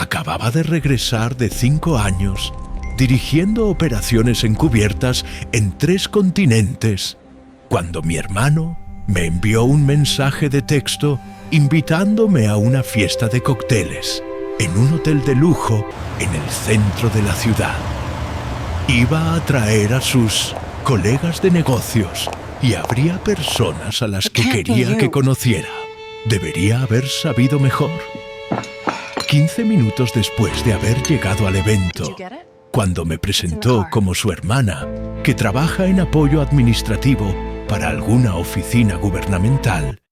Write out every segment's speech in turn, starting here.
Acababa de regresar de 5 años, dirigiendo operaciones encubiertas en 3 continentes, cuando mi hermano me envió un mensaje de texto invitándome a una fiesta de cócteles en un hotel de lujo en el centro de la ciudad. Iba a traer a sus colegas de negocios y habría personas a las que quería que conociera. Debería haber sabido mejor. 15 minutos después de haber llegado al evento, cuando me presentó como su hermana, que trabaja en apoyo administrativo para alguna oficina gubernamental,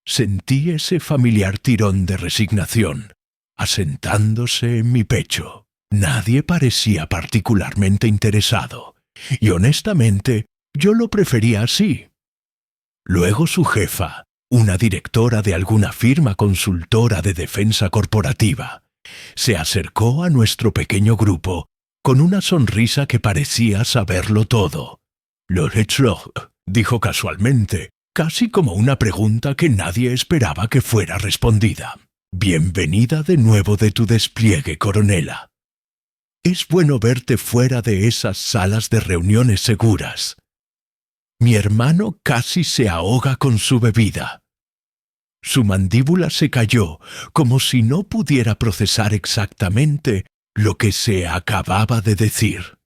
sentí ese familiar tirón de resignación asentándose en mi pecho. Nadie parecía particularmente interesado, y honestamente yo lo prefería así. Luego su jefa, una directora de alguna firma consultora de defensa corporativa, se acercó a nuestro pequeño grupo con una sonrisa que parecía saberlo todo. «Lo dijo casualmente, casi como una pregunta que nadie esperaba que fuera respondida. «Bienvenida de nuevo de tu despliegue, coronela. Es bueno verte fuera de esas salas de reuniones seguras». Mi hermano casi se ahoga con su bebida. Su mandíbula se cayó, como si no pudiera procesar exactamente lo que se acababa de decir.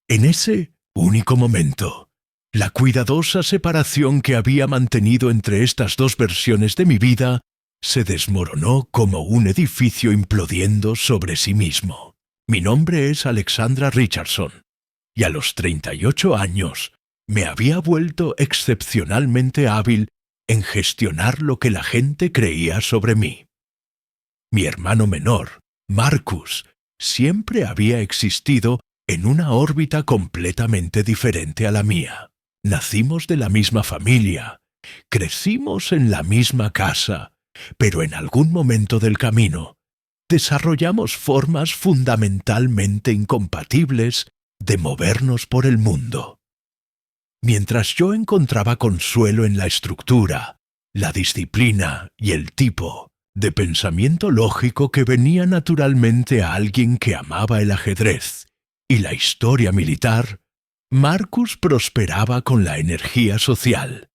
En ese único momento, la cuidadosa separación que había mantenido entre estas 2 versiones de mi vida se desmoronó como un edificio implodiendo sobre sí mismo. Mi nombre es Alexandra Richardson, y a los 38 años me había vuelto excepcionalmente hábil en gestionar lo que la gente creía sobre mí. Mi hermano menor, Marcus, siempre había existido en una órbita completamente diferente a la mía. Nacimos de la misma familia, crecimos en la misma casa, pero en algún momento del camino desarrollamos formas fundamentalmente incompatibles de movernos por el mundo. Mientras yo encontraba consuelo en la estructura, la disciplina y el tipo de pensamiento lógico que venía naturalmente a alguien que amaba el ajedrez y la historia militar, Marcus prosperaba con la energía social,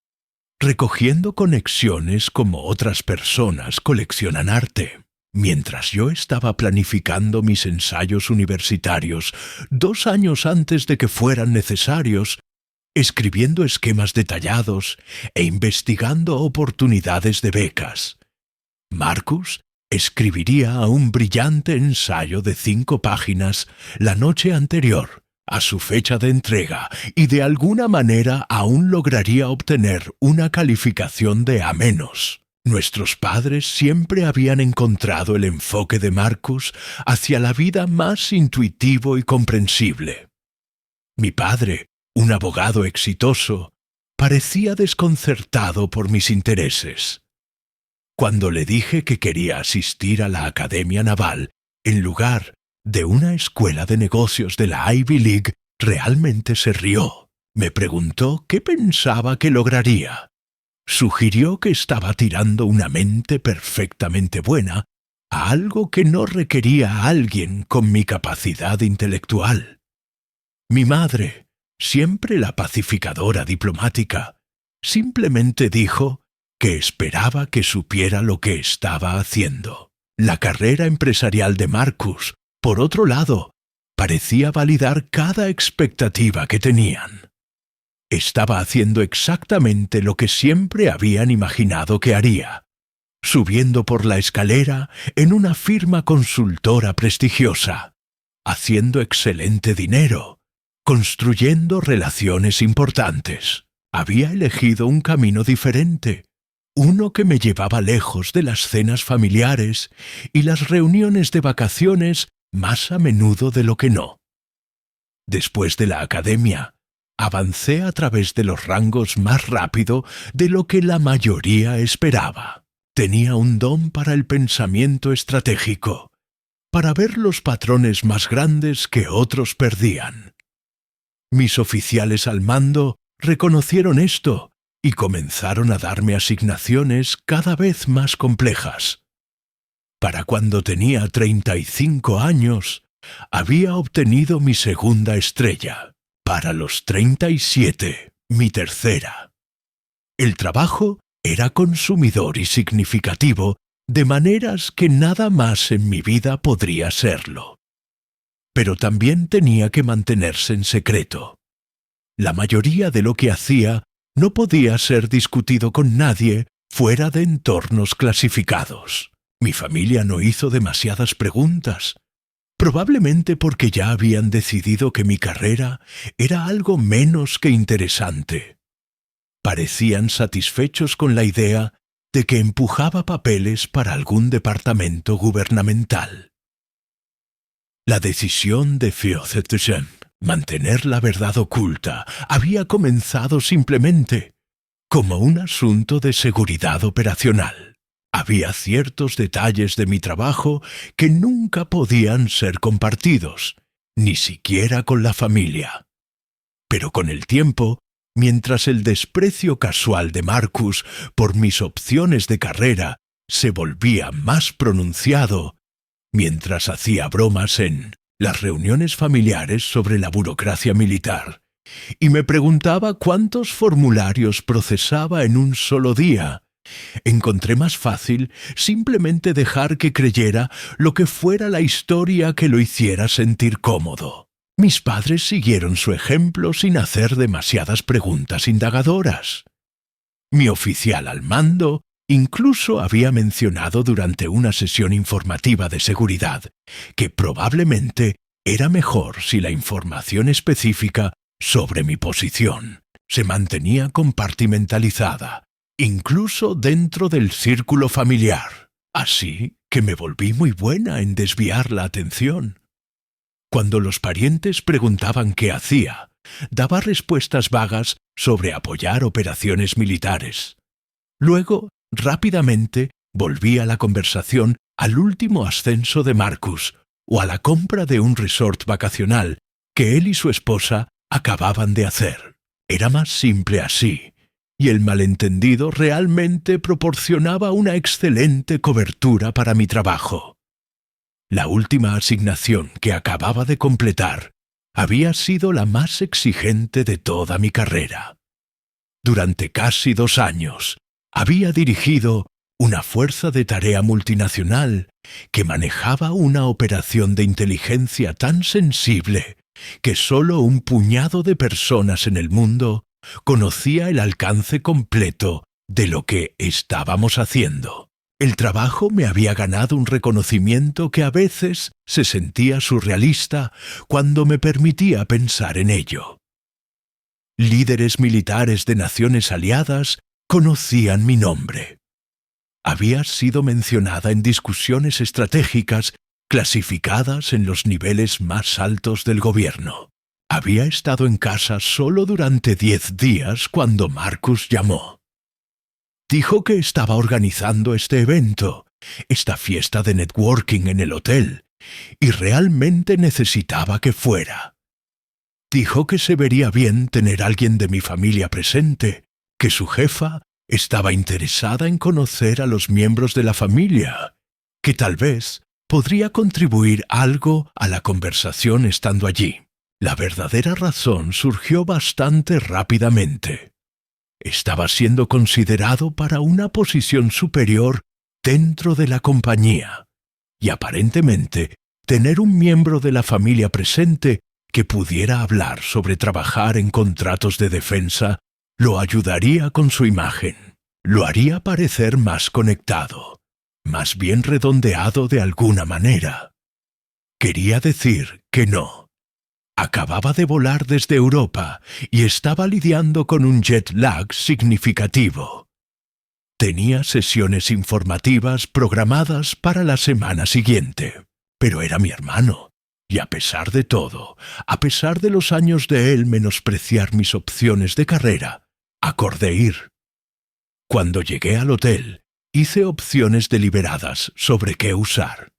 recogiendo conexiones como otras personas coleccionan arte. Mientras yo estaba planificando mis ensayos universitarios 2 años antes de que fueran necesarios, escribiendo esquemas detallados e investigando oportunidades de becas, Marcus escribiría un brillante ensayo de 5 páginas la noche anterior a su fecha de entrega y de alguna manera aún lograría obtener una calificación de A-. Nuestros padres siempre habían encontrado el enfoque de Marcus hacia la vida más intuitivo y comprensible. Mi padre, un abogado exitoso, parecía desconcertado por mis intereses. Cuando le dije que quería asistir a la Academia Naval en lugar de una escuela de negocios de la Ivy League, realmente se rió. Me preguntó qué pensaba que lograría. Sugirió que estaba tirando una mente perfectamente buena a algo que no requería a alguien con mi capacidad intelectual. Mi madre, siempre la pacificadora diplomática, simplemente dijo que esperaba que supiera lo que estaba haciendo. La carrera empresarial de Marcus, por otro lado, parecía validar cada expectativa que tenían. Estaba haciendo exactamente lo que siempre habían imaginado que haría, subiendo por la escalera en una firma consultora prestigiosa, haciendo excelente dinero, construyendo relaciones importantes. Había elegido un camino diferente, uno que me llevaba lejos de las cenas familiares y las reuniones de vacaciones más a menudo de lo que no. Después de la academia, avancé a través de los rangos más rápido de lo que la mayoría esperaba. Tenía un don para el pensamiento estratégico, para ver los patrones más grandes que otros perdían. Mis oficiales al mando reconocieron esto y comenzaron a darme asignaciones cada vez más complejas. Para cuando tenía 35 años, había obtenido mi segunda estrella. Para los 37, mi tercera. El trabajo era consumidor y significativo, de maneras que nada más en mi vida podría serlo. Pero también tenía que mantenerse en secreto. La mayoría de lo que hacía no podía ser discutido con nadie fuera de entornos clasificados. Mi familia no hizo demasiadas preguntas, probablemente porque ya habían decidido que mi carrera era algo menos que interesante. Parecían satisfechos con la idea de que empujaba papeles para algún departamento gubernamental. La decisión de Fiochetugem, mantener la verdad oculta, había comenzado simplemente como un asunto de seguridad operacional. Había ciertos detalles de mi trabajo que nunca podían ser compartidos, ni siquiera con la familia. Pero con el tiempo, mientras el desprecio casual de Marcus por mis opciones de carrera se volvía más pronunciado, mientras hacía bromas en las reuniones familiares sobre la burocracia militar, y me preguntaba cuántos formularios procesaba en un solo día, encontré más fácil simplemente dejar que creyera lo que fuera la historia que lo hiciera sentir cómodo. Mis padres siguieron su ejemplo sin hacer demasiadas preguntas indagadoras. Mi oficial al mando incluso había mencionado durante una sesión informativa de seguridad que probablemente era mejor si la información específica sobre mi posición se mantenía compartimentalizada, incluso dentro del círculo familiar. Así que me volví muy buena en desviar la atención. Cuando los parientes preguntaban qué hacía, daba respuestas vagas sobre apoyar operaciones militares. Luego, rápidamente, volvía la conversación al último ascenso de Marcus o a la compra de un resort vacacional que él y su esposa acababan de hacer. Era más simple así, y el malentendido realmente proporcionaba una excelente cobertura para mi trabajo. La última asignación que acababa de completar había sido la más exigente de toda mi carrera. Durante casi 2 años había dirigido una fuerza de tarea multinacional que manejaba una operación de inteligencia tan sensible que solo un puñado de personas en el mundo conocía el alcance completo de lo que estábamos haciendo. El trabajo me había ganado un reconocimiento que a veces se sentía surrealista cuando me permitía pensar en ello. Líderes militares de naciones aliadas conocían mi nombre. Había sido mencionada en discusiones estratégicas clasificadas en los niveles más altos del gobierno. Había estado en casa solo durante 10 días cuando Marcus llamó. Dijo que estaba organizando este evento, esta fiesta de networking en el hotel, y realmente necesitaba que fuera. Dijo que se vería bien tener a alguien de mi familia presente, que su jefa estaba interesada en conocer a los miembros de la familia, que tal vez podría contribuir algo a la conversación estando allí. La verdadera razón surgió bastante rápidamente. Estaba siendo considerado para una posición superior dentro de la compañía, y aparentemente tener un miembro de la familia presente que pudiera hablar sobre trabajar en contratos de defensa lo ayudaría con su imagen, lo haría parecer más conectado, más bien redondeado de alguna manera. Quería decir que no. Acababa de volar desde Europa y estaba lidiando con un jet lag significativo. Tenía sesiones informativas programadas para la semana siguiente, pero era mi hermano, y a pesar de todo, a pesar de los años de él menospreciar mis opciones de carrera, acordé ir. Cuando llegué al hotel, hice opciones deliberadas sobre qué usar.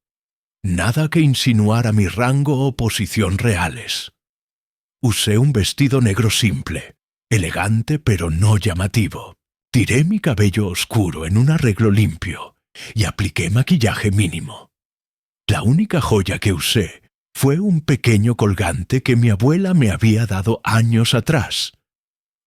Nada que insinuara mi rango o posición reales. Usé un vestido negro simple, elegante pero no llamativo. Tiré mi cabello oscuro en un arreglo limpio y apliqué maquillaje mínimo. La única joya que usé fue un pequeño colgante que mi abuela me había dado años atrás.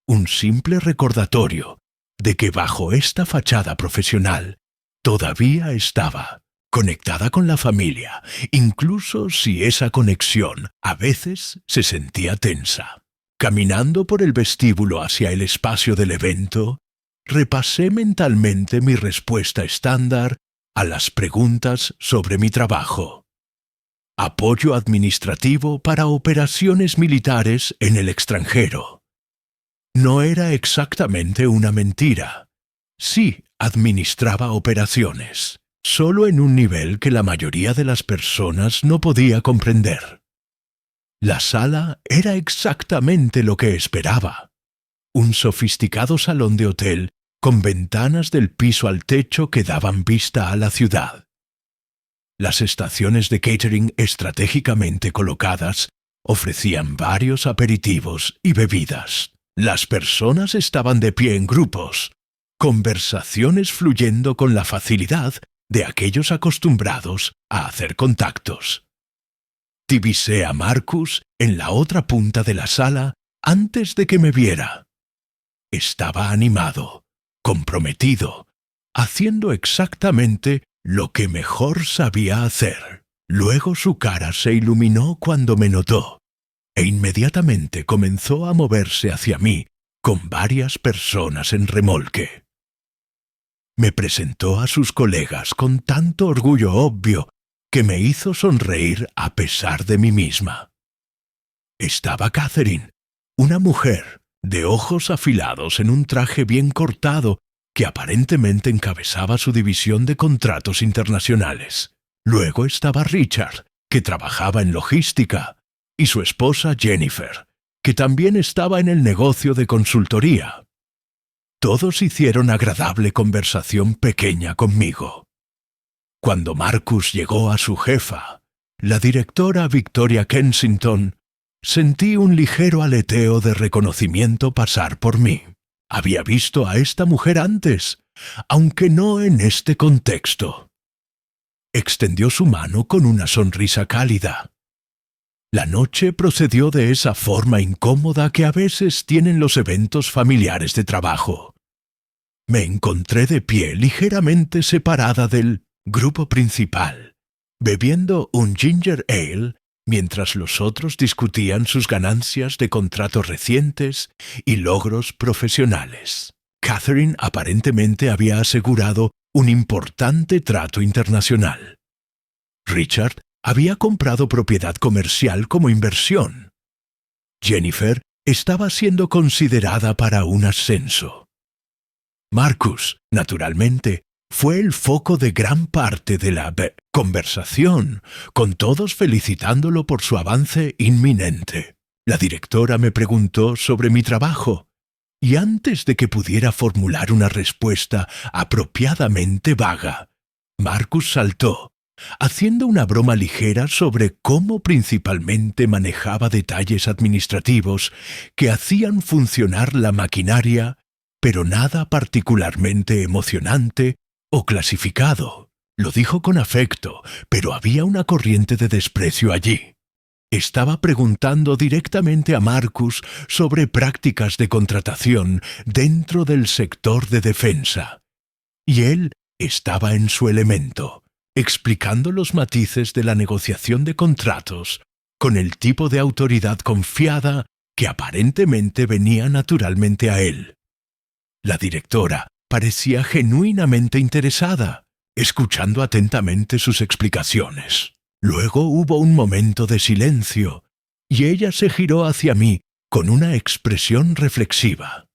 Un simple recordatorio de que bajo esta fachada profesional todavía estaba conectada con la familia, incluso si esa conexión a veces se sentía tensa. Caminando por el vestíbulo hacia el espacio del evento, repasé mentalmente mi respuesta estándar a las preguntas sobre mi trabajo. Apoyo administrativo para operaciones militares en el extranjero. No era exactamente una mentira. Sí, administraba operaciones, solo en un nivel que la mayoría de las personas no podía comprender. La sala era exactamente lo que esperaba. Un sofisticado salón de hotel con ventanas del piso al techo que daban vista a la ciudad. Las estaciones de catering estratégicamente colocadas ofrecían varios aperitivos y bebidas. Las personas estaban de pie en grupos, conversaciones fluyendo con la facilidad de aquellos acostumbrados a hacer contactos. Divisé a Marcus en la otra punta de la sala antes de que me viera. Estaba animado, comprometido, haciendo exactamente lo que mejor sabía hacer. Luego su cara se iluminó cuando me notó, e inmediatamente comenzó a moverse hacia mí con varias personas en remolque. Me presentó a sus colegas con tanto orgullo obvio que me hizo sonreír a pesar de mí misma. Estaba Catherine, una mujer de ojos afilados en un traje bien cortado que aparentemente encabezaba su división de contratos internacionales. Luego estaba Richard, que trabajaba en logística, y su esposa Jennifer, que también estaba en el negocio de consultoría. Todos hicieron agradable conversación pequeña conmigo. Cuando Marcus llegó a su jefa, la directora Victoria Kensington, sentí un ligero aleteo de reconocimiento pasar por mí. Había visto a esta mujer antes, aunque no en este contexto. Extendió su mano con una sonrisa cálida. La noche procedió de esa forma incómoda que a veces tienen los eventos familiares de trabajo. Me encontré de pie ligeramente separada del grupo principal, bebiendo un ginger ale mientras los otros discutían sus ganancias de contratos recientes y logros profesionales. Catherine aparentemente había asegurado un importante trato internacional. Richard había comprado propiedad comercial como inversión. Jennifer estaba siendo considerada para un ascenso. Marcus, naturalmente, fue el foco de gran parte de la conversación, con todos felicitándolo por su avance inminente. La directora me preguntó sobre mi trabajo, y antes de que pudiera formular una respuesta apropiadamente vaga, Marcus saltó, haciendo una broma ligera sobre cómo principalmente manejaba detalles administrativos que hacían funcionar la maquinaria, pero nada particularmente emocionante o clasificado. Lo dijo con afecto, pero había una corriente de desprecio allí. Estaba preguntando directamente a Marcus sobre prácticas de contratación dentro del sector de defensa. Y él estaba en su elemento, explicando los matices de la negociación de contratos con el tipo de autoridad confiada que aparentemente venía naturalmente a él. La directora parecía genuinamente interesada, escuchando atentamente sus explicaciones. Luego hubo un momento de silencio, y ella se giró hacia mí con una expresión reflexiva.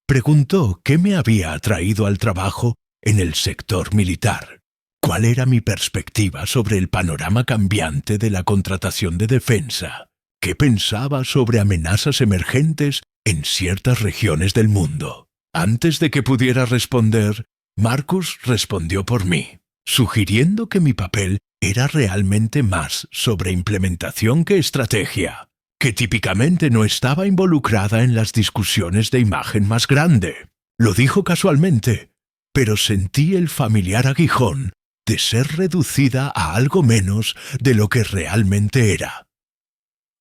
Preguntó qué me había atraído al trabajo en el sector militar, cuál era mi perspectiva sobre el panorama cambiante de la contratación de defensa, qué pensaba sobre amenazas emergentes en ciertas regiones del mundo. Antes de que pudiera responder, Marcus respondió por mí, sugiriendo que mi papel era realmente más sobre implementación que estrategia, que típicamente no estaba involucrada en las discusiones de imagen más grande. Lo dijo casualmente, pero sentí el familiar aguijón de ser reducida a algo menos de lo que realmente era.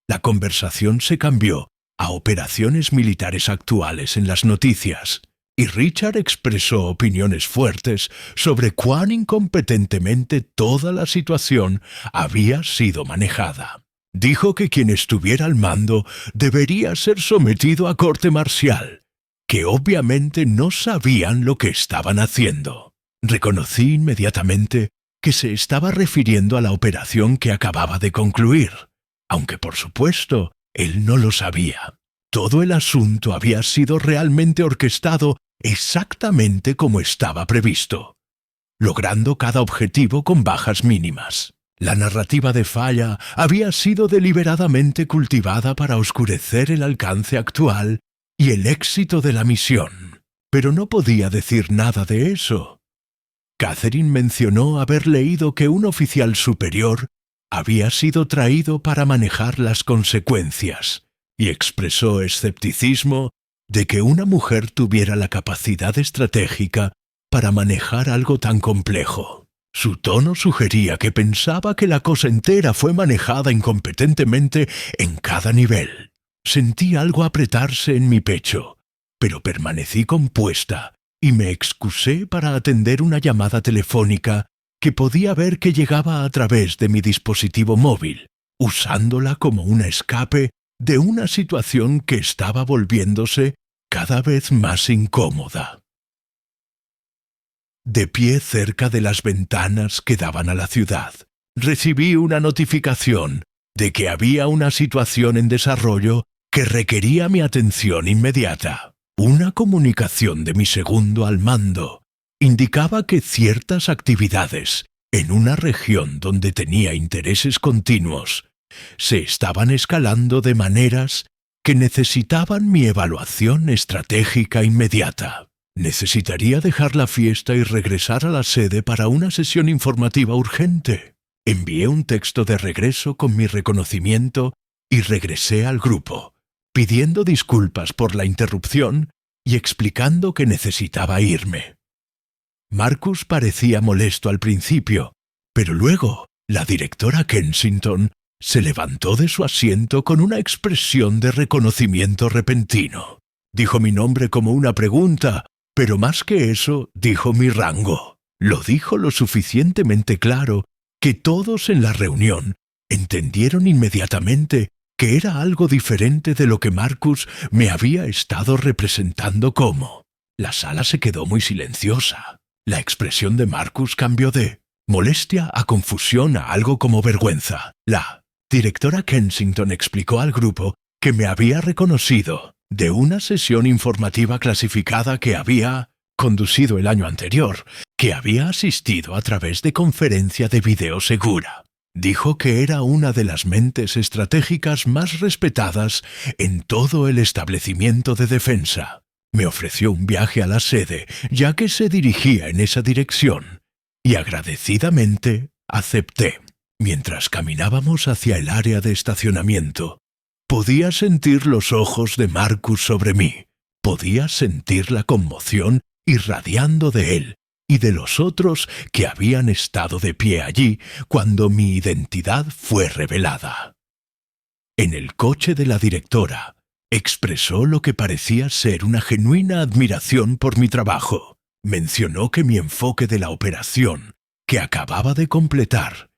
La conversación se cambió a operaciones militares actuales en las noticias, y Richard expresó opiniones fuertes sobre cuán incompetentemente toda la situación había sido manejada. Dijo que quien estuviera al mando debería ser sometido a corte marcial, que obviamente no sabían lo que estaban haciendo. Reconocí inmediatamente que se estaba refiriendo a la operación que acababa de concluir, aunque por supuesto él no lo sabía. Todo el asunto había sido realmente orquestado exactamente como estaba previsto, logrando cada objetivo con bajas mínimas. La narrativa de Falla había sido deliberadamente cultivada para oscurecer el alcance actual y el éxito de la misión, pero no podía decir nada de eso. Catherine mencionó haber leído que un oficial superior había sido traído para manejar las consecuencias, y expresó escepticismo de que una mujer tuviera la capacidad estratégica para manejar algo tan complejo. Su tono sugería que pensaba que la cosa entera fue manejada incompetentemente en cada nivel. Sentí algo apretarse en mi pecho, pero permanecí compuesta y me excusé para atender una llamada telefónica que podía ver que llegaba a través de mi dispositivo móvil, usándola como un escape de una situación que estaba volviéndose cada vez más incómoda. De pie cerca de las ventanas que daban a la ciudad, recibí una notificación de que había una situación en desarrollo que requería mi atención inmediata. Una comunicación de mi segundo al mando indicaba que ciertas actividades en una región donde tenía intereses continuos se estaban escalando de maneras que necesitaban mi evaluación estratégica inmediata. Necesitaría dejar la fiesta y regresar a la sede para una sesión informativa urgente. Envié un texto de regreso con mi reconocimiento y regresé al grupo, pidiendo disculpas por la interrupción y explicando que necesitaba irme. Marcus parecía molesto al principio, pero luego la directora Kensington se levantó de su asiento con una expresión de reconocimiento repentino. Dijo mi nombre como una pregunta, pero más que eso, dijo mi rango. Lo dijo lo suficientemente claro que todos en la reunión entendieron inmediatamente que era algo diferente de lo que Marcus me había estado representando como. La sala se quedó muy silenciosa. La expresión de Marcus cambió de molestia a confusión a algo como vergüenza. La directora Kensington explicó al grupo que me había reconocido de una sesión informativa clasificada que había conducido el año anterior, que había asistido a través de conferencia de video segura. Dijo que era una de las mentes estratégicas más respetadas en todo el establecimiento de defensa. Me ofreció un viaje a la sede, ya que se dirigía en esa dirección, y agradecidamente acepté. Mientras caminábamos hacia el área de estacionamiento, podía sentir los ojos de Marcus sobre mí, podía sentir la conmoción irradiando de él y de los otros que habían estado de pie allí cuando mi identidad fue revelada. En el coche de la directora, expresó lo que parecía ser una genuina admiración por mi trabajo. Mencionó que mi enfoque de la operación, que acababa de completar,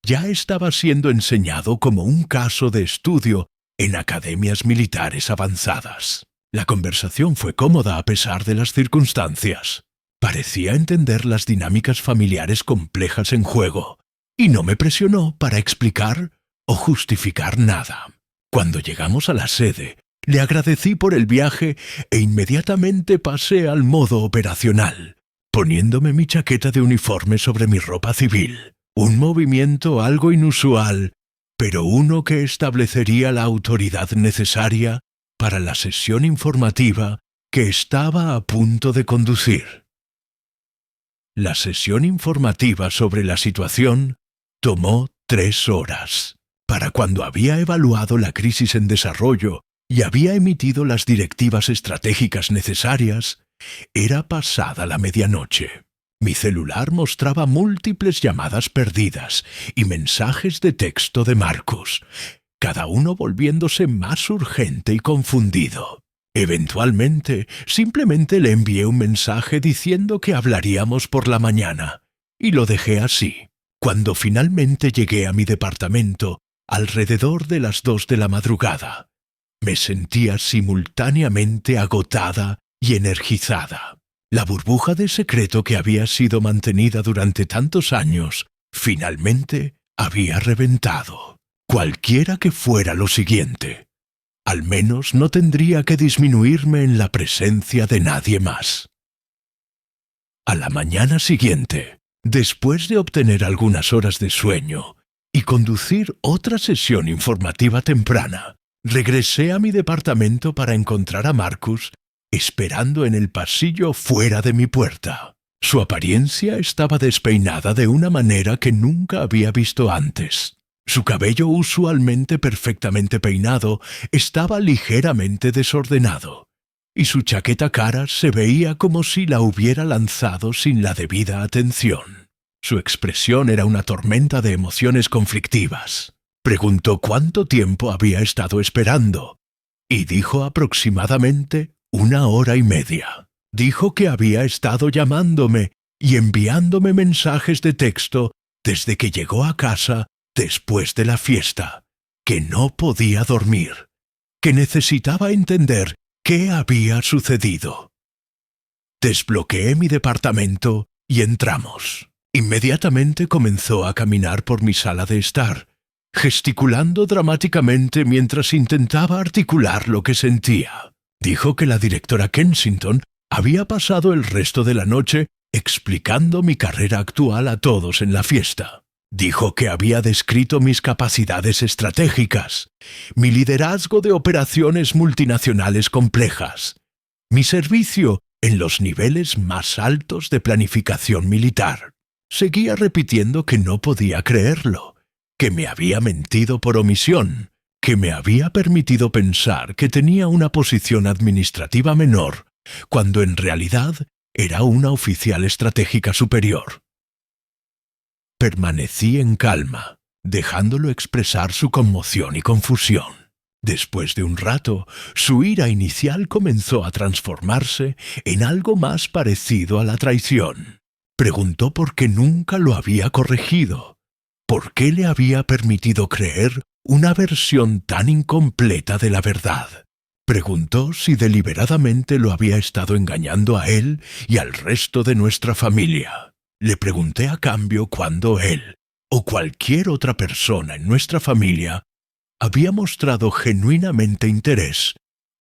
ya estaba siendo enseñado como un caso de estudio en academias militares avanzadas. La conversación fue cómoda a pesar de las circunstancias. Parecía entender las dinámicas familiares complejas en juego, y no me presionó para explicar o justificar nada. Cuando llegamos a la sede, le agradecí por el viaje e inmediatamente pasé al modo operacional, poniéndome mi chaqueta de uniforme sobre mi ropa civil. Un movimiento algo inusual, pero uno que establecería la autoridad necesaria para la sesión informativa que estaba a punto de conducir. La sesión informativa sobre la situación tomó 3 horas. Para cuando había evaluado la crisis en desarrollo y había emitido las directivas estratégicas necesarias, Era pasada la medianoche. Mi celular mostraba múltiples llamadas perdidas y mensajes de texto de Marcus, cada uno volviéndose más urgente y confundido. Eventualmente, simplemente le envié un mensaje diciendo que hablaríamos por la mañana, y lo dejé así. Cuando finalmente llegué a mi departamento, alrededor de las 2 de la madrugada, me sentía simultáneamente agotada y energizada. La burbuja de secreto que había sido mantenida durante tantos años, finalmente había reventado. Cualquiera que fuera lo siguiente, al menos no tendría que disminuirme en la presencia de nadie más. A la mañana siguiente, después de obtener algunas horas de sueño y conducir otra sesión informativa temprana, regresé a mi departamento para encontrar a Marcus esperando en el pasillo fuera de mi puerta. Su apariencia estaba despeinada de una manera que nunca había visto antes. Su cabello, usualmente perfectamente peinado, estaba ligeramente desordenado, y su chaqueta cara se veía como si la hubiera lanzado sin la debida atención. Su expresión era una tormenta de emociones conflictivas. Preguntó cuánto tiempo había estado esperando, y dijo aproximadamente 1 hora y media. Dijo que había estado llamándome y enviándome mensajes de texto desde que llegó a casa después de la fiesta, que no podía dormir, que necesitaba entender qué había sucedido. Desbloqueé mi departamento y entramos. Inmediatamente comenzó a caminar por mi sala de estar, gesticulando dramáticamente mientras intentaba articular lo que sentía. Dijo que la directora Kensington había pasado el resto de la noche explicando mi carrera actual a todos en la fiesta. Dijo que había descrito mis capacidades estratégicas, mi liderazgo de operaciones multinacionales complejas, mi servicio en los niveles más altos de planificación militar. Seguía repitiendo que no podía creerlo, que me había mentido por omisión, que me había permitido pensar que tenía una posición administrativa menor, cuando en realidad era una oficial estratégica superior. Permanecí en calma, dejándolo expresar su conmoción y confusión. Después de un rato, su ira inicial comenzó a transformarse en algo más parecido a la traición. Preguntó por qué nunca lo había corregido, por qué le había permitido creer una versión tan incompleta de la verdad. Preguntó si deliberadamente lo había estado engañando a él y al resto de nuestra familia. Le pregunté a cambio cuándo él, o cualquier otra persona en nuestra familia, había mostrado genuinamente interés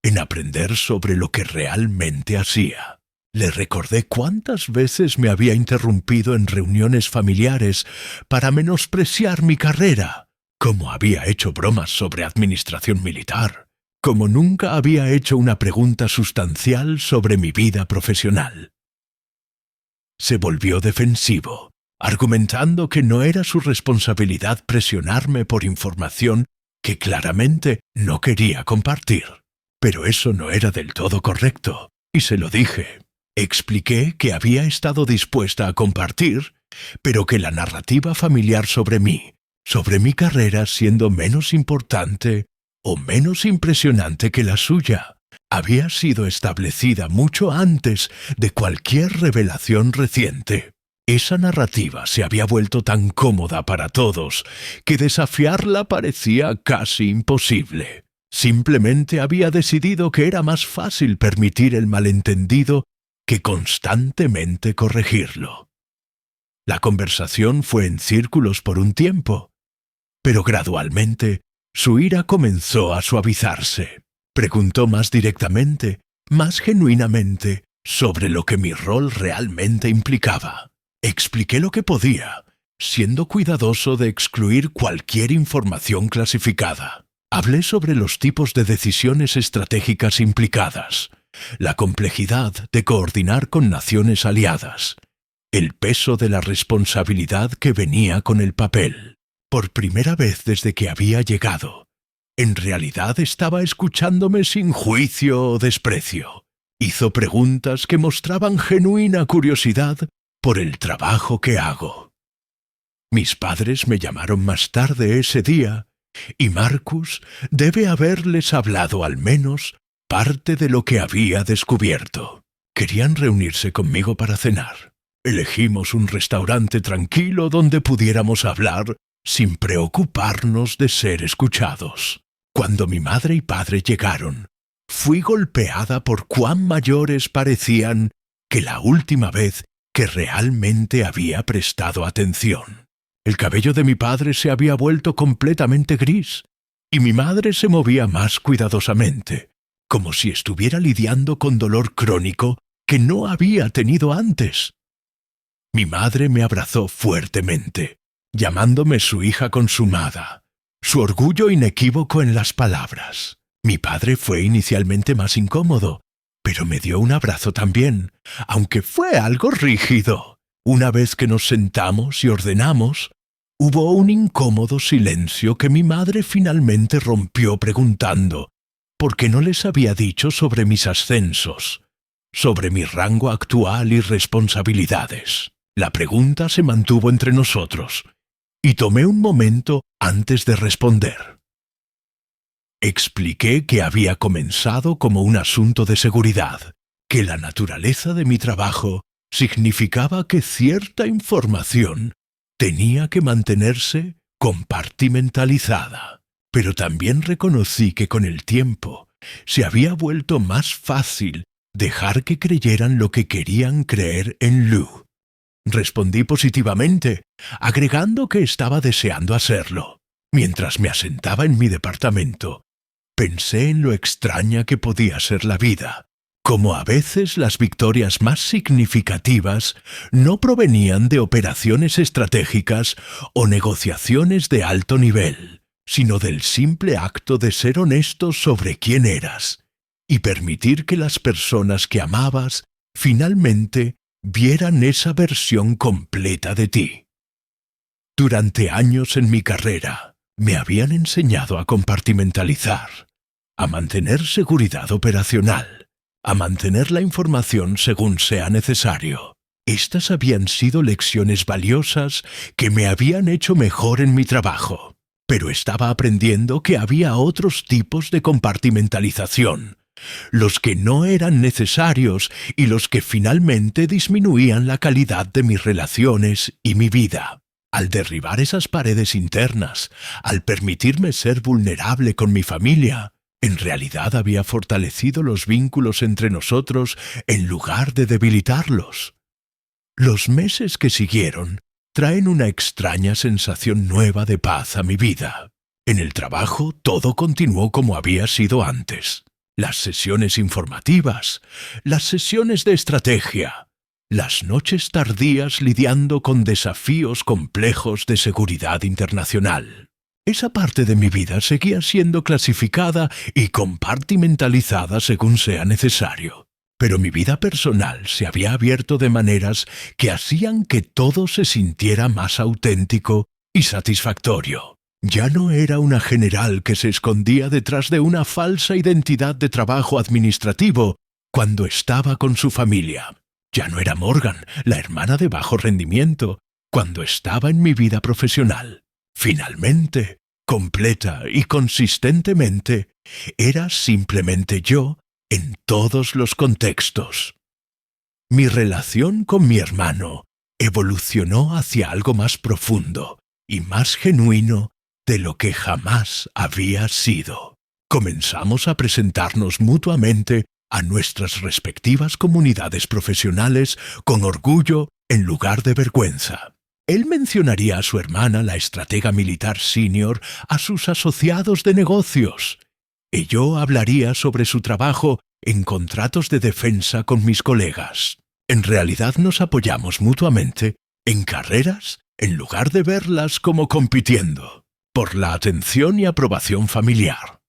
en aprender sobre lo que realmente hacía. Le recordé cuántas veces me había interrumpido en reuniones familiares para menospreciar mi carrera, cómo había hecho bromas sobre administración militar, como nunca había hecho una pregunta sustancial sobre mi vida profesional. Se volvió defensivo, argumentando que no era su responsabilidad presionarme por información que claramente no quería compartir. Pero eso no era del todo correcto, y se lo dije. Expliqué que había estado dispuesta a compartir, pero que la narrativa familiar sobre mi carrera siendo menos importante o menos impresionante que la suya, había sido establecida mucho antes de cualquier revelación reciente. Esa narrativa se había vuelto tan cómoda para todos que desafiarla parecía casi imposible. Simplemente había decidido que era más fácil permitir el malentendido que constantemente corregirlo. La conversación fue en círculos por un tiempo, pero gradualmente su ira comenzó a suavizarse. Preguntó más directamente, más genuinamente, sobre lo que mi rol realmente implicaba. Expliqué lo que podía, siendo cuidadoso de excluir cualquier información clasificada. Hablé sobre los tipos de decisiones estratégicas implicadas, la complejidad de coordinar con naciones aliadas, el peso de la responsabilidad que venía con el papel. Por primera vez desde que había llegado, en realidad estaba escuchándome sin juicio o desprecio. Hizo preguntas que mostraban genuina curiosidad por el trabajo que hago. Mis padres me llamaron más tarde ese día y Marcus debe haberles hablado al menos parte de lo que había descubierto. Querían reunirse conmigo para cenar. Elegimos un restaurante tranquilo donde pudiéramos hablar sin preocuparnos de ser escuchados. Cuando mi madre y padre llegaron, fui golpeada por cuán mayores parecían que la última vez que realmente había prestado atención. El cabello de mi padre se había vuelto completamente gris, y mi madre se movía más cuidadosamente, como si estuviera lidiando con dolor crónico que no había tenido antes. Mi madre me abrazó fuertemente, llamándome su hija consumada, su orgullo inequívoco en las palabras. Mi padre fue inicialmente más incómodo, pero me dio un abrazo también, aunque fue algo rígido. Una vez que nos sentamos y ordenamos, hubo un incómodo silencio que mi madre finalmente rompió preguntando por qué no les había dicho sobre mis ascensos, sobre mi rango actual y responsabilidades. La pregunta se mantuvo entre nosotros, y tomé un momento antes de responder. Expliqué que había comenzado como un asunto de seguridad, que la naturaleza de mi trabajo significaba que cierta información tenía que mantenerse compartimentalizada, pero también reconocí que con el tiempo se había vuelto más fácil dejar que creyeran lo que querían creer en Lou. Respondí positivamente, agregando que estaba deseando hacerlo. Mientras me asentaba en mi departamento, pensé en lo extraña que podía ser la vida, como a veces las victorias más significativas no provenían de operaciones estratégicas o negociaciones de alto nivel, sino del simple acto de ser honesto sobre quién eras y permitir que las personas que amabas finalmente vieran esa versión completa de ti. Durante años en mi carrera, me habían enseñado a compartimentalizar, a mantener seguridad operacional, a mantener la información según sea necesario. Estas habían sido lecciones valiosas que me habían hecho mejor en mi trabajo, pero estaba aprendiendo que había otros tipos de compartimentalización, los que no eran necesarios y los que finalmente disminuían la calidad de mis relaciones y mi vida. Al derribar esas paredes internas, al permitirme ser vulnerable con mi familia, en realidad había fortalecido los vínculos entre nosotros en lugar de debilitarlos. Los meses que siguieron traen una extraña sensación nueva de paz a mi vida. En el trabajo todo continuó como había sido antes. Las sesiones informativas, las sesiones de estrategia, las noches tardías lidiando con desafíos complejos de seguridad internacional. Esa parte de mi vida seguía siendo clasificada y compartimentalizada según sea necesario, pero mi vida personal se había abierto de maneras que hacían que todo se sintiera más auténtico y satisfactorio. Ya no era una general que se escondía detrás de una falsa identidad de trabajo administrativo cuando estaba con su familia. Ya no era Morgan, la hermana de bajo rendimiento, cuando estaba en mi vida profesional. Finalmente, completa y consistentemente, era simplemente yo en todos los contextos. Mi relación con mi hermano evolucionó hacia algo más profundo y más genuino de lo que jamás había sido. Comenzamos a presentarnos mutuamente a nuestras respectivas comunidades profesionales con orgullo en lugar de vergüenza. Él mencionaría a su hermana, la estratega militar senior, a sus asociados de negocios, y yo hablaría sobre su trabajo en contratos de defensa con mis colegas. En realidad nos apoyamos mutuamente en carreras en lugar de verlas como compitiendo, por la atención y aprobación familiar.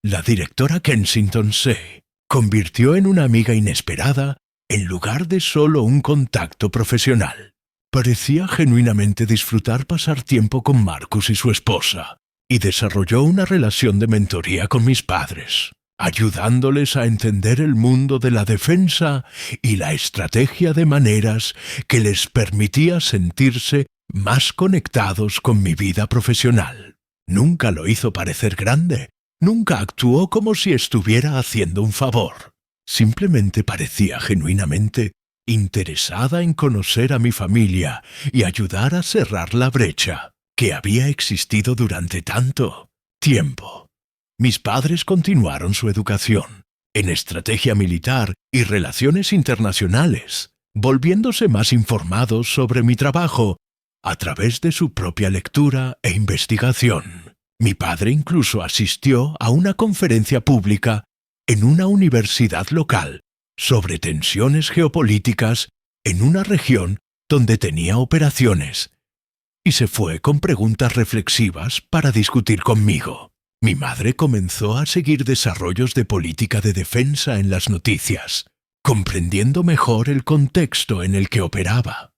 La directora Kensington se convirtió en una amiga inesperada en lugar de solo un contacto profesional. Parecía genuinamente disfrutar pasar tiempo con Marcus y su esposa, y desarrolló una relación de mentoría con mis padres. ayudándoles a entender el mundo de la defensa y la estrategia de maneras que les permitía sentirse más conectados con mi vida profesional. Nunca lo hizo parecer grande, nunca actuó como si estuviera haciendo un favor. Simplemente parecía genuinamente interesada en conocer a mi familia y ayudar a cerrar la brecha que había existido durante tanto tiempo. Mis padres continuaron su educación en estrategia militar y relaciones internacionales, volviéndose más informados sobre mi trabajo a través de su propia lectura e investigación. Mi padre incluso asistió a una conferencia pública en una universidad local sobre tensiones geopolíticas en una región donde tenía operaciones, y se fue con preguntas reflexivas para discutir conmigo. Mi madre comenzó a seguir desarrollos de política de defensa en las noticias, comprendiendo mejor el contexto en el que operaba.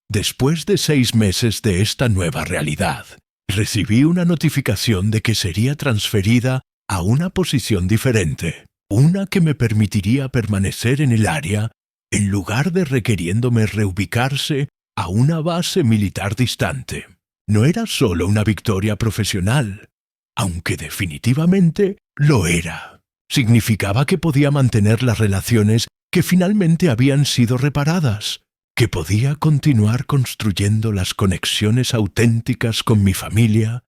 Después de 6 meses de esta nueva realidad, recibí una notificación de que sería transferida a una posición diferente, una que me permitiría permanecer en el área en lugar de requiriéndome reubicarse a una base militar distante. No era solo una victoria profesional, aunque definitivamente lo era. Significaba que podía mantener las relaciones que finalmente habían sido reparadas, que podía continuar construyendo las conexiones auténticas con mi familia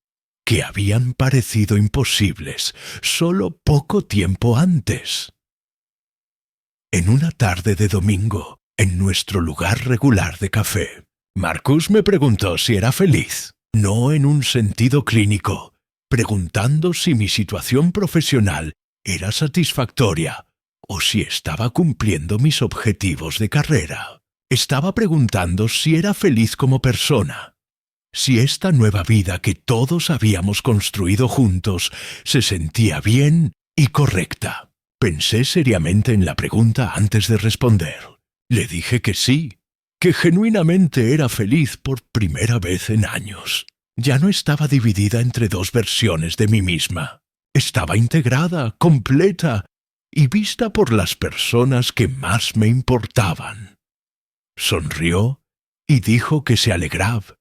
que habían parecido imposibles solo poco tiempo antes. En una tarde de domingo, en nuestro lugar regular de café, Marcus me preguntó si era feliz, no en un sentido clínico, preguntando si mi situación profesional era satisfactoria o si estaba cumpliendo mis objetivos de carrera. Estaba preguntando si era feliz como persona, si esta nueva vida que todos habíamos construido juntos se sentía bien y correcta. Pensé seriamente en la pregunta antes de responder. Le dije que sí, que genuinamente era feliz por primera vez en años. Ya no estaba dividida entre 2 versiones de mí misma. Estaba integrada, completa y vista por las personas que más me importaban. Sonrió y dijo que se alegraba,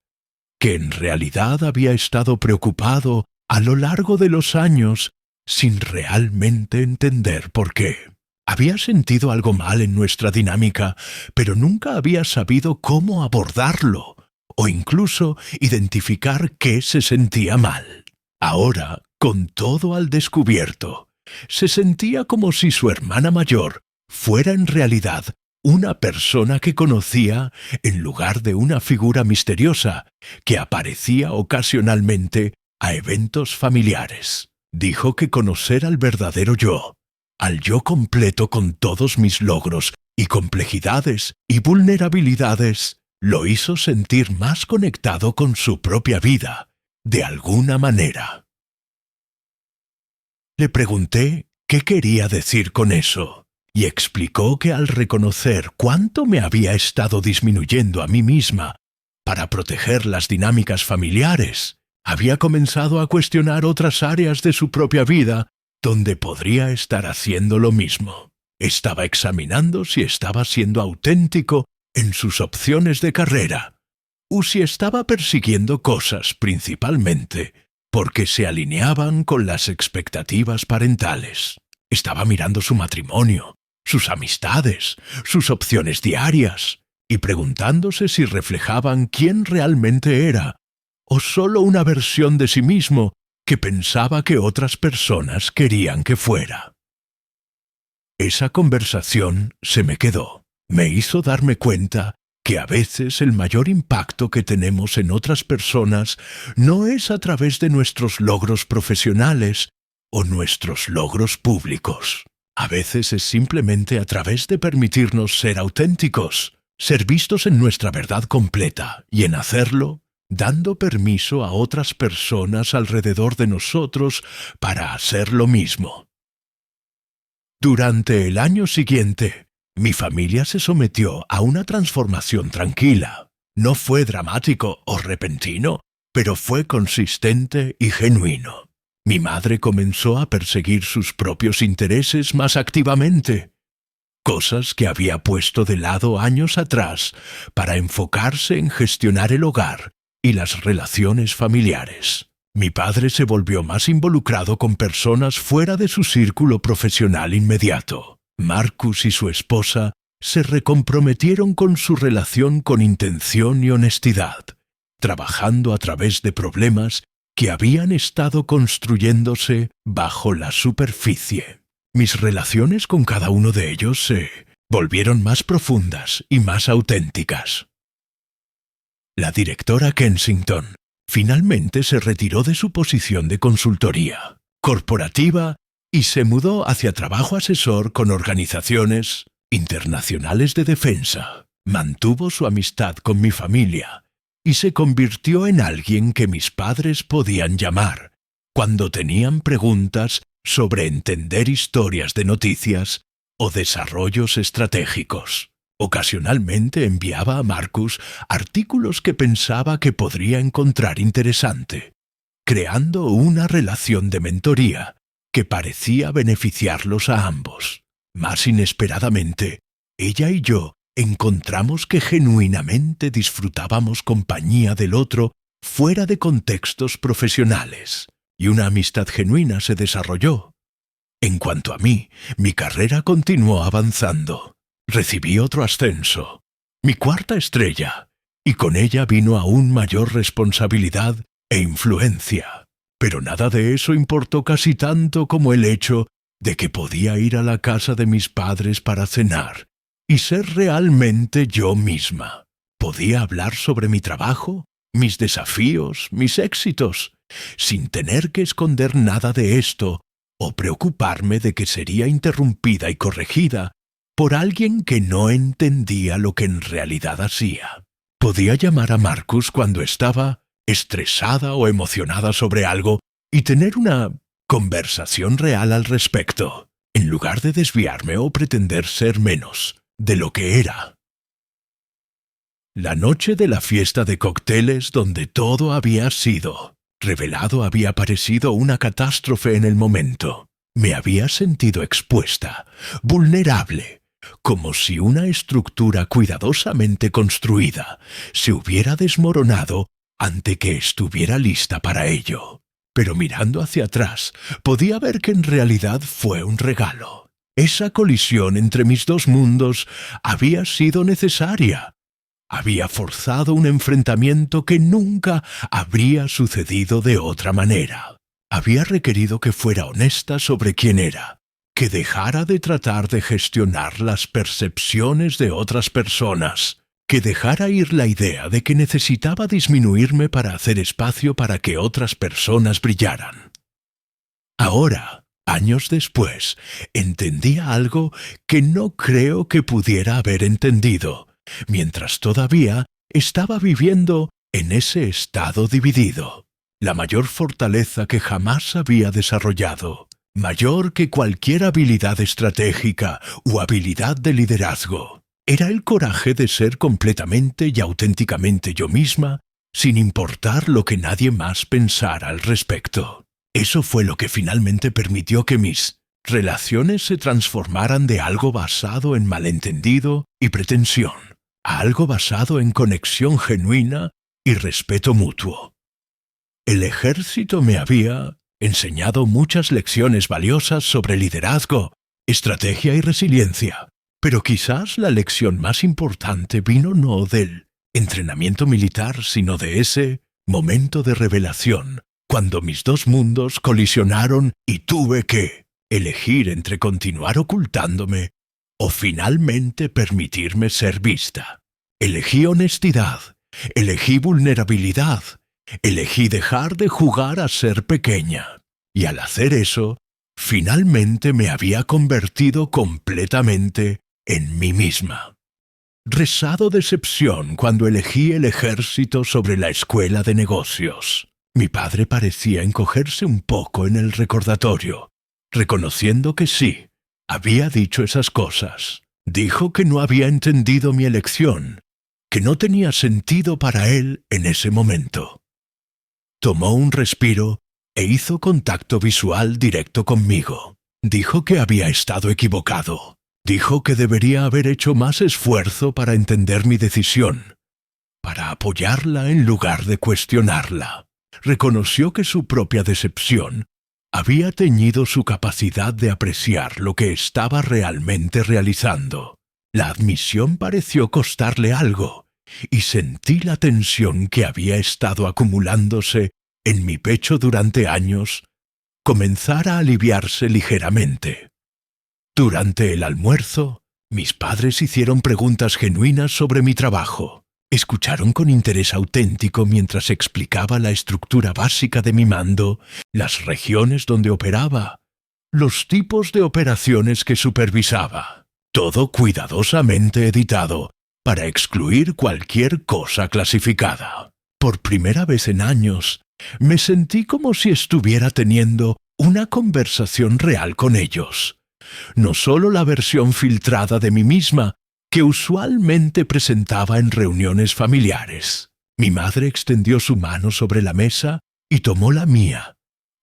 que en realidad había estado preocupado a lo largo de los años sin realmente entender por qué. Había sentido algo mal en nuestra dinámica, pero nunca había sabido cómo abordarlo o incluso identificar qué se sentía mal. Ahora, con todo al descubierto, se sentía como si su hermana mayor fuera en realidad una persona que conocía en lugar de una figura misteriosa que aparecía ocasionalmente a eventos familiares. Dijo que conocer al verdadero yo, al yo completo con todos mis logros y complejidades y vulnerabilidades, lo hizo sentir más conectado con su propia vida, de alguna manera. Le pregunté qué quería decir con eso, y explicó que al reconocer cuánto me había estado disminuyendo a mí misma para proteger las dinámicas familiares, había comenzado a cuestionar otras áreas de su propia vida donde podría estar haciendo lo mismo. Estaba examinando si estaba siendo auténtico en sus opciones de carrera, o si estaba persiguiendo cosas principalmente porque se alineaban con las expectativas parentales. Estaba mirando su matrimonio, sus amistades, sus opciones diarias, y preguntándose si reflejaban quién realmente era, o solo una versión de sí mismo que pensaba que otras personas querían que fuera. Esa conversación se me quedó. Me hizo darme cuenta que a veces el mayor impacto que tenemos en otras personas no es a través de nuestros logros profesionales o nuestros logros públicos. A veces es simplemente a través de permitirnos ser auténticos, ser vistos en nuestra verdad completa, y en hacerlo, dando permiso a otras personas alrededor de nosotros para hacer lo mismo. Durante el año siguiente, mi familia se sometió a una transformación tranquila. No fue dramático o repentino, pero fue consistente y genuino. Mi madre comenzó a perseguir sus propios intereses más activamente, cosas que había puesto de lado años atrás para enfocarse en gestionar el hogar y las relaciones familiares. Mi padre se volvió más involucrado con personas fuera de su círculo profesional inmediato. Marcus y su esposa se recomprometieron con su relación con intención y honestidad, trabajando a través de problemas que habían estado construyéndose bajo la superficie. Mis relaciones con cada uno de ellos se volvieron más profundas y más auténticas. La directora Kensington finalmente se retiró de su posición de consultoría corporativa y se mudó hacia trabajo asesor con organizaciones internacionales de defensa. Mantuvo su amistad con mi familia y se convirtió en alguien que mis padres podían llamar cuando tenían preguntas sobre entender historias de noticias o desarrollos estratégicos. Ocasionalmente enviaba a Marcus artículos que pensaba que podría encontrar interesante, creando una relación de mentoría que parecía beneficiarlos a ambos. Más inesperadamente, ella y yo encontramos que genuinamente disfrutábamos compañía del otro fuera de contextos profesionales, y una amistad genuina se desarrolló. En cuanto a mí, mi carrera continuó avanzando. Recibí otro ascenso, mi cuarta estrella, y con ella vino aún mayor responsabilidad e influencia. Pero nada de eso importó casi tanto como el hecho de que podía ir a la casa de mis padres para cenar y ser realmente yo misma. Podía hablar sobre mi trabajo, mis desafíos, mis éxitos, sin tener que esconder nada de esto o preocuparme de que sería interrumpida y corregida por alguien que no entendía lo que en realidad hacía. Podía llamar a Marcus cuando estaba estresada o emocionada sobre algo y tener una conversación real al respecto, en lugar de desviarme o pretender ser menos de lo que era. La noche de la fiesta de cócteles donde todo había sido revelado había parecido una catástrofe en el momento. Me había sentido expuesta, vulnerable, como si una estructura cuidadosamente construida se hubiera desmoronado ante que estuviera lista para ello. Pero mirando hacia atrás, podía ver que en realidad fue un regalo. Esa colisión entre mis dos mundos había sido necesaria. Había forzado un enfrentamiento que nunca habría sucedido de otra manera. Había requerido que fuera honesta sobre quién era, que dejara de tratar de gestionar las percepciones de otras personas, que dejara ir la idea de que necesitaba disminuirme para hacer espacio para que otras personas brillaran. Ahora, años después, entendía algo que no creo que pudiera haber entendido, mientras todavía estaba viviendo en ese estado dividido. La mayor fortaleza que jamás había desarrollado, mayor que cualquier habilidad estratégica u habilidad de liderazgo, era el coraje de ser completamente y auténticamente yo misma, sin importar lo que nadie más pensara al respecto. Eso fue lo que finalmente permitió que mis relaciones se transformaran de algo basado en malentendido y pretensión a algo basado en conexión genuina y respeto mutuo. El ejército me había enseñado muchas lecciones valiosas sobre liderazgo, estrategia y resiliencia, pero quizás la lección más importante vino no del entrenamiento militar, sino de ese momento de revelación, cuando mis dos mundos colisionaron y tuve que elegir entre continuar ocultándome o finalmente permitirme ser vista. Elegí honestidad, elegí vulnerabilidad, elegí dejar de jugar a ser pequeña. Y al hacer eso, finalmente me había convertido completamente en mí misma. Rezado decepción cuando elegí el ejército sobre la escuela de negocios. Mi padre parecía encogerse un poco en el recordatorio, reconociendo que sí, había dicho esas cosas. Dijo que no había entendido mi elección, que no tenía sentido para él en ese momento. Tomó un respiro e hizo contacto visual directo conmigo. Dijo que había estado equivocado. Dijo que debería haber hecho más esfuerzo para entender mi decisión, para apoyarla en lugar de cuestionarla. Reconoció que su propia decepción había teñido su capacidad de apreciar lo que estaba realmente realizando. La admisión pareció costarle algo, y sentí la tensión que había estado acumulándose en mi pecho durante años comenzar a aliviarse ligeramente. Durante el almuerzo, mis padres hicieron preguntas genuinas sobre mi trabajo. Escucharon con interés auténtico mientras explicaba la estructura básica de mi mando, las regiones donde operaba, los tipos de operaciones que supervisaba. Todo cuidadosamente editado para excluir cualquier cosa clasificada. Por primera vez en años, me sentí como si estuviera teniendo una conversación real con ellos. No solo la versión filtrada de mí misma, que usualmente presentaba en reuniones familiares. Mi madre extendió su mano sobre la mesa y tomó la mía,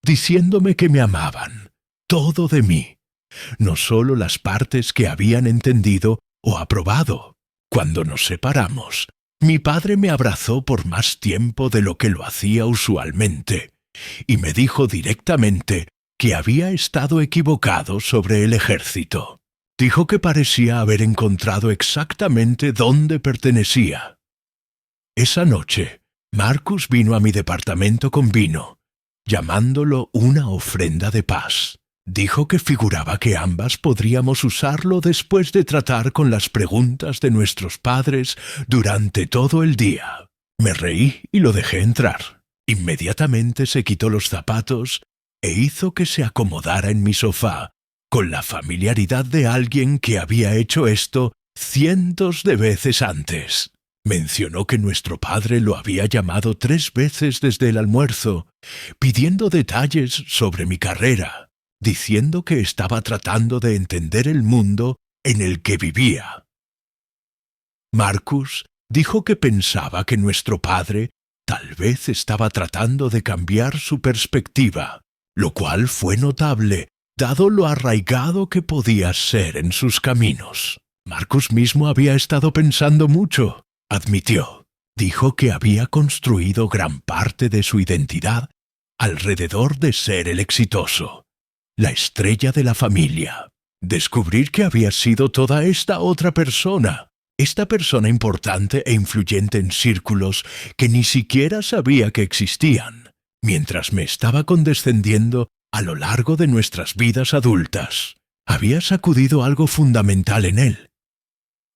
diciéndome que me amaban, todo de mí, no solo las partes que habían entendido o aprobado. Cuando nos separamos, mi padre me abrazó por más tiempo de lo que lo hacía usualmente, y me dijo directamente que había estado equivocado sobre el ejército. Dijo que parecía haber encontrado exactamente dónde pertenecía. Esa noche, Marcus vino a mi departamento con vino, llamándolo una ofrenda de paz. Dijo que figuraba que ambas podríamos usarlo después de tratar con las preguntas de nuestros padres durante todo el día. Me reí y lo dejé entrar. Inmediatamente se quitó los zapatos e hizo que se acomodara en mi sofá, con la familiaridad de alguien que había hecho esto cientos de veces antes. Mencionó que nuestro padre lo había llamado 3 veces desde el almuerzo, pidiendo detalles sobre mi carrera, diciendo que estaba tratando de entender el mundo en el que vivía. Marcus dijo que pensaba que nuestro padre tal vez estaba tratando de cambiar su perspectiva, lo cual fue notable, dado lo arraigado que podía ser en sus caminos. Marcus mismo había estado pensando mucho, admitió. Dijo que había construido gran parte de su identidad alrededor de ser el exitoso, la estrella de la familia. Descubrir que había sido toda esta otra persona, esta persona importante e influyente en círculos que ni siquiera sabía que existían, mientras me estaba condescendiendo a lo largo de nuestras vidas adultas. Había sacudido algo fundamental en él.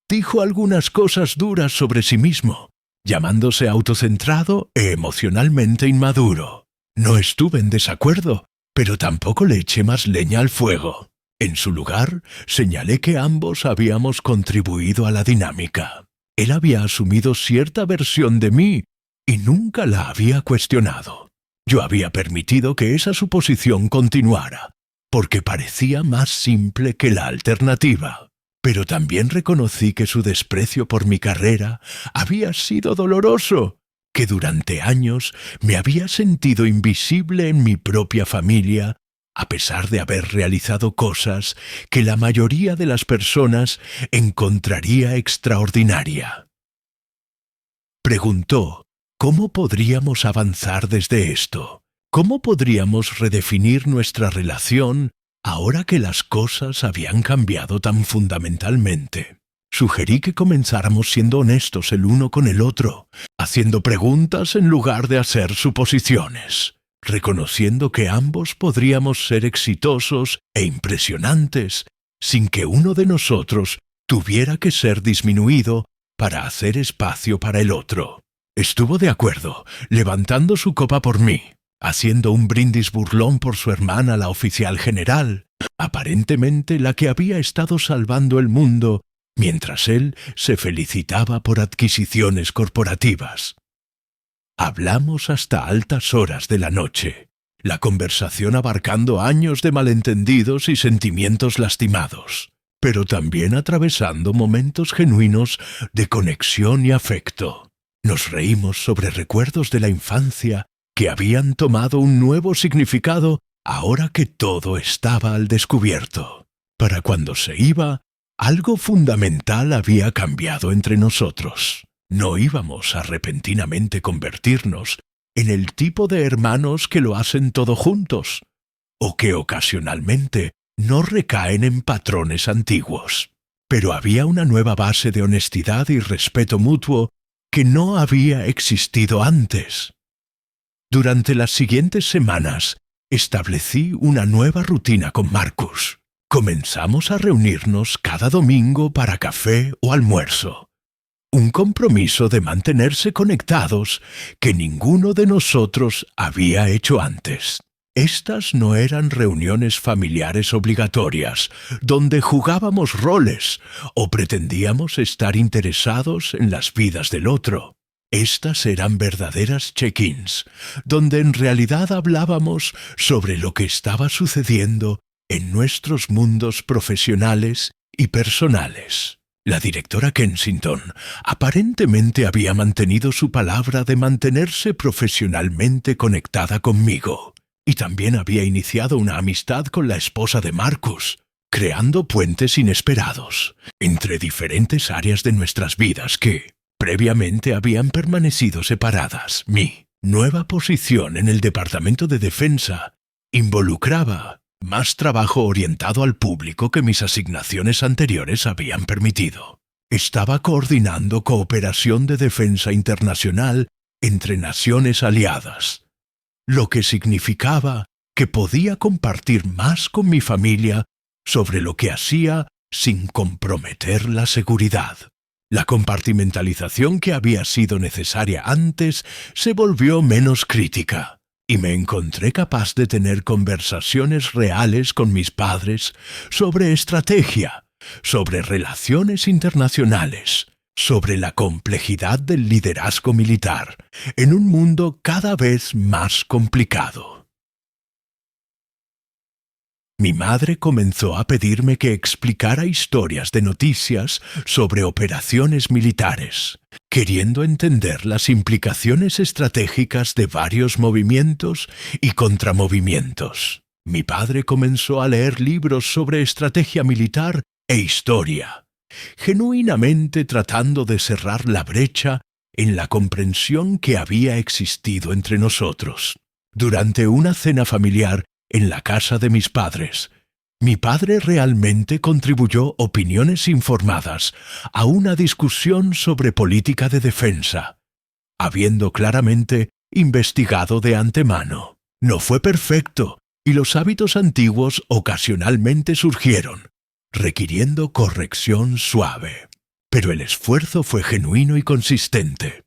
Dijo algunas cosas duras sobre sí mismo, llamándose autocentrado e emocionalmente inmaduro. No estuve en desacuerdo, pero tampoco le eché más leña al fuego. En su lugar, señalé que ambos habíamos contribuido a la dinámica. Él había asumido cierta versión de mí y nunca la había cuestionado. Yo había permitido que esa suposición continuara, porque parecía más simple que la alternativa. Pero también reconocí que su desprecio por mi carrera había sido doloroso, que durante años me había sentido invisible en mi propia familia, a pesar de haber realizado cosas que la mayoría de las personas encontraría extraordinaria. Preguntó, ¿cómo podríamos avanzar desde esto? ¿Cómo podríamos redefinir nuestra relación ahora que las cosas habían cambiado tan fundamentalmente? Sugerí que comenzáramos siendo honestos el uno con el otro, haciendo preguntas en lugar de hacer suposiciones, reconociendo que ambos podríamos ser exitosos e impresionantes sin que uno de nosotros tuviera que ser disminuido para hacer espacio para el otro. Estuvo de acuerdo, levantando su copa por mí, haciendo un brindis burlón por su hermana, la oficial general, aparentemente la que había estado salvando el mundo, mientras él se felicitaba por adquisiciones corporativas. Hablamos hasta altas horas de la noche, la conversación abarcando años de malentendidos y sentimientos lastimados, pero también atravesando momentos genuinos de conexión y afecto. Nos reímos sobre recuerdos de la infancia que habían tomado un nuevo significado ahora que todo estaba al descubierto. Para cuando se iba, algo fundamental había cambiado entre nosotros. No íbamos a repentinamente convertirnos en el tipo de hermanos que lo hacen todo juntos, o que ocasionalmente no recaen en patrones antiguos. Pero había una nueva base de honestidad y respeto mutuo que no había existido antes. Durante las siguientes semanas, establecí una nueva rutina con Marcus. Comenzamos a reunirnos cada domingo para café o almuerzo. Un compromiso de mantenerse conectados que ninguno de nosotros había hecho antes. Estas no eran reuniones familiares obligatorias, donde jugábamos roles o pretendíamos estar interesados en las vidas del otro. Estas eran verdaderas check-ins, donde en realidad hablábamos sobre lo que estaba sucediendo en nuestros mundos profesionales y personales. La directora Kensington aparentemente había mantenido su palabra de mantenerse profesionalmente conectada conmigo, y también había iniciado una amistad con la esposa de Marcus, creando puentes inesperados entre diferentes áreas de nuestras vidas que previamente habían permanecido separadas. Mi nueva posición en el Departamento de Defensa involucraba más trabajo orientado al público que mis asignaciones anteriores habían permitido. Estaba coordinando cooperación de defensa internacional entre naciones aliadas, lo que significaba que podía compartir más con mi familia sobre lo que hacía sin comprometer la seguridad. La compartimentalización que había sido necesaria antes se volvió menos crítica, y me encontré capaz de tener conversaciones reales con mis padres sobre estrategia, sobre relaciones internacionales, sobre la complejidad del liderazgo militar, en un mundo cada vez más complicado. Mi madre comenzó a pedirme que explicara historias de noticias sobre operaciones militares, queriendo entender las implicaciones estratégicas de varios movimientos y contramovimientos. Mi padre comenzó a leer libros sobre estrategia militar e historia, genuinamente tratando de cerrar la brecha en la comprensión que había existido entre nosotros. Durante una cena familiar en la casa de mis padres, mi padre realmente contribuyó opiniones informadas a una discusión sobre política de defensa, habiendo claramente investigado de antemano. No fue perfecto y los hábitos antiguos ocasionalmente surgieron, requiriendo corrección suave. Pero el esfuerzo fue genuino y consistente.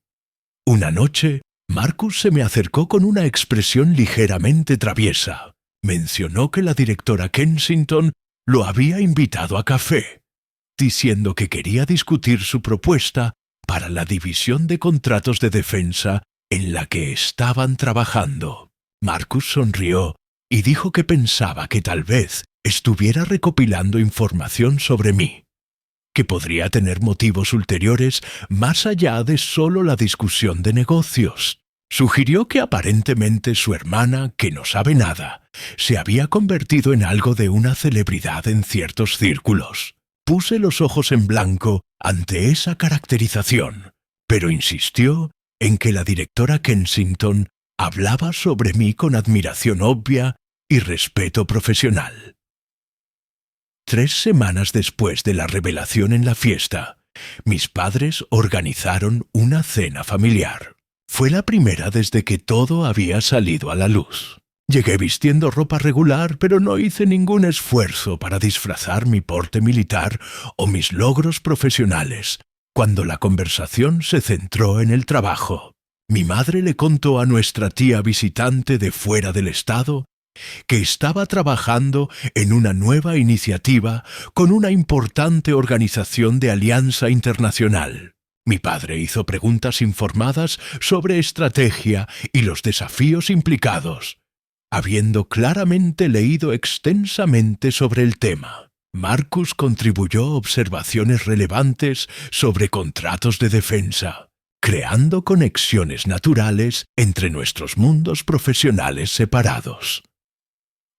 Una noche, Marcus se me acercó con una expresión ligeramente traviesa. Mencionó que la directora Kensington lo había invitado a café, diciendo que quería discutir su propuesta para la división de contratos de defensa en la que estaban trabajando. Marcus sonrió y dijo que pensaba que tal vez estuviera recopilando información sobre mí, que podría tener motivos ulteriores más allá de solo la discusión de negocios. Sugirió que aparentemente su hermana, que no sabe nada, se había convertido en algo de una celebridad en ciertos círculos. Puse los ojos en blanco ante esa caracterización, pero insistió en que la directora Kensington hablaba sobre mí con admiración obvia y respeto profesional. 3 semanas después de la revelación en la fiesta, mis padres organizaron una cena familiar. Fue la primera desde que todo había salido a la luz. Llegué vistiendo ropa regular, pero no hice ningún esfuerzo para disfrazar mi porte militar o mis logros profesionales, cuando la conversación se centró en el trabajo. Mi madre le contó a nuestra tía visitante de fuera del estado que estaba trabajando en una nueva iniciativa con una importante organización de alianza internacional. Mi padre hizo preguntas informadas sobre estrategia y los desafíos implicados, habiendo claramente leído extensamente sobre el tema. Marcus contribuyó observaciones relevantes sobre contratos de defensa, creando conexiones naturales entre nuestros mundos profesionales separados.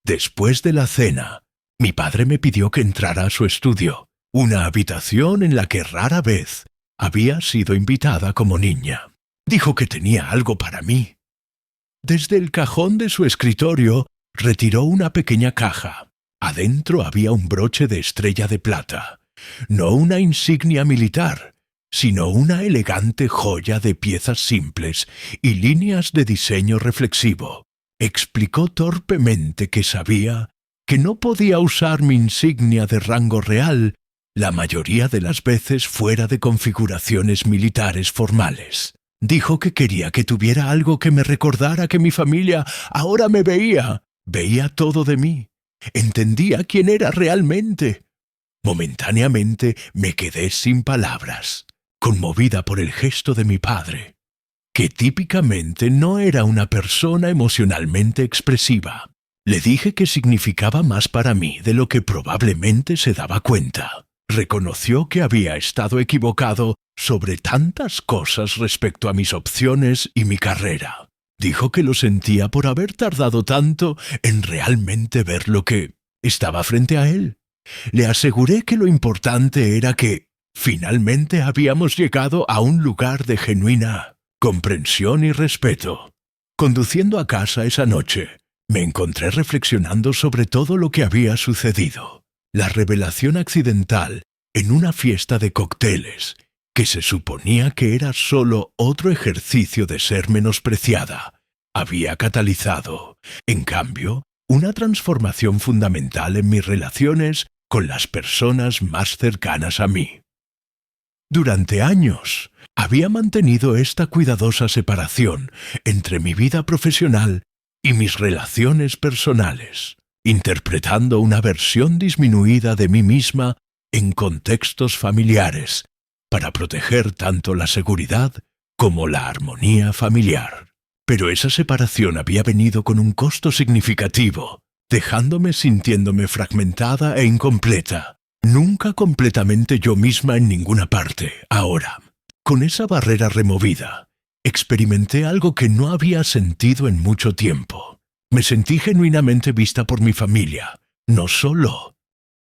Después de la cena, mi padre me pidió que entrara a su estudio, una habitación en la que rara vez había sido invitada como niña. Dijo que tenía algo para mí. Desde el cajón de su escritorio retiró una pequeña caja. Adentro había un broche de estrella de plata, no una insignia militar, sino una elegante joya de piezas simples y líneas de diseño reflexivo. Explicó torpemente que sabía que no podía usar mi insignia de rango real la mayoría de las veces fuera de configuraciones militares formales. Dijo que quería que tuviera algo que me recordara que mi familia ahora me veía todo de mí, entendía quién era realmente. Momentáneamente me quedé sin palabras, conmovida por el gesto de mi padre, que típicamente no era una persona emocionalmente expresiva. Le dije que significaba más para mí de lo que probablemente se daba cuenta. Reconoció que había estado equivocado sobre tantas cosas respecto a mis opciones y mi carrera. Dijo que lo sentía por haber tardado tanto en realmente ver lo que estaba frente a él. Le aseguré que lo importante era que finalmente habíamos llegado a un lugar de genuina comprensión y respeto. Conduciendo a casa esa noche, me encontré reflexionando sobre todo lo que había sucedido. La revelación accidental en una fiesta de cócteles, que se suponía que era solo otro ejercicio de ser menospreciada, había catalizado, en cambio, una transformación fundamental en mis relaciones con las personas más cercanas a mí. Durante años, había mantenido esta cuidadosa separación entre mi vida profesional y mis relaciones personales, interpretando una versión disminuida de mí misma en contextos familiares, para proteger tanto la seguridad como la armonía familiar. Pero esa separación había venido con un costo significativo, dejándome sintiéndome fragmentada e incompleta, nunca completamente yo misma en ninguna parte. Ahora, con esa barrera removida, experimenté algo que no había sentido en mucho tiempo. Me sentí genuinamente vista por mi familia, no solo